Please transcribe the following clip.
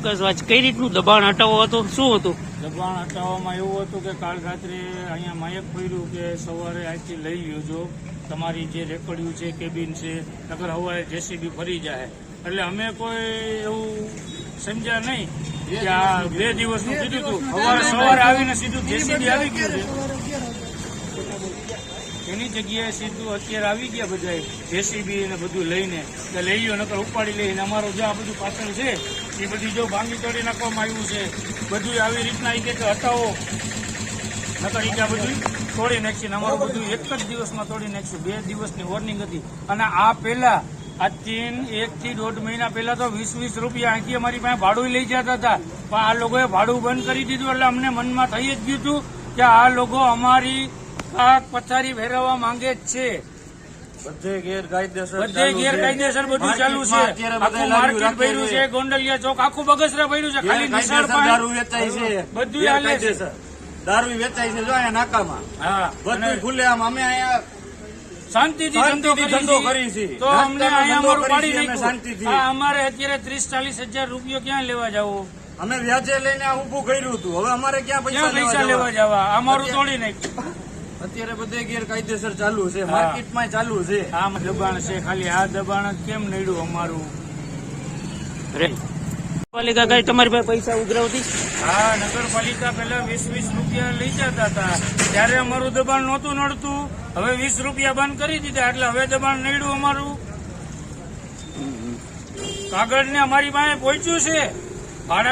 કે કઈ રીતનું દબાણ હટાવવું હતું, શું હતું? દબાણ હટાવવામાં એવું હતું કે કાલ રાત્રે અહીંયા માયક પડ્યું કે સવારે અહીંથી લઈ લેજો, તમારી જે રેકડિયું છે, કેબિન છે, નકર સવારે જેસીબી ફરી જાય. એટલે અમે કોઈ એવું સમજ્યા નહીં કે આ 2 દિવસનું કીધું હતું. સવારે આવીને સીધું જેસીબી આવી ગયું છે. એની જગ્યાએ સીધું અત્યારે આવી ગયા બધા જેસીબી ને બધું લઈને કે લઈ લો, નકર ઉપાડી લઈને અમારું જે આ બધું પાછળ છે એ બધી જો ભાંગી તોડી નાખવામાં આવ્યું છે. બધું આવી રીતના કે હટાવો, નકર આ બધું તોડી નાખશે. અમારું બધું એક જ દિવસમાં તોડી નાખશું. 2 દિવસની વોર્નિંગ હતી. અને આ પહેલા આજથી 1 થી 1.5 મહિના પહેલા તો 20-20 રૂપિયા અહીંથી અમારી પાસે ભાડું લઈ જતા હતા, પણ આ લોકોએ ભાડું બંધ કરી દીધું. એટલે અમને મનમાં થઈ જ ગયું હતું કે આ લોકો અમારી પથારી ફેરવવા માંગે જ છે. બધે ગેરકાયદેસર બધું ચાલુ છે. આખું માર્કેટ ભર્યું છે, ગોંડલિયા ચોક આખું બગસરા ભર્યું છે. ખાલી નિશાળ દારૂ વેચાય છે, બધું હાલે છે. દારૂ વેચાય છે જો અહીંયા નાકામાં. હા, બધું ખુલ્લે આમ. અમે અહીંયા શાંતિથી ધંધો કરી છે. તો અમને અહીંયા અમારું પાડી નાખ્યું. શાંતિથી. અમારે અત્યારે 30-40 હજાર રૂપિયો ક્યાં લેવા જવો? અમે વ્યાજે લઈને આ ઉભું કર્યું હતું. હવે અમારે ક્યાં પૈસા પૈસા લેવા જવા? અમારું તોડી નાખ્યું. અત્યારે બધે ગેરકાયદેસર ચાલુ છે, માર્કેટમાં ચાલુ છે. આમ દબાણ છે, ખાલી આ દબાણ કેમ નડ્યું અમારું? નગરપાલિકા કઈ તમારી પાસે પૈસા ઉઘરાવતી? હા, નગરપાલિકા પેલા 20-20 રૂપિયા લઈ જતા હતા, ત્યારે અમારું દબાણ નહોતું નડતું. હવે 20 રૂપિયા બંધ કરી દીધા, એટલે હવે દબાણ નડ્યું અમારું. કાગળ ને અમારી પાસે પહોંચ્યું છે. ભાડા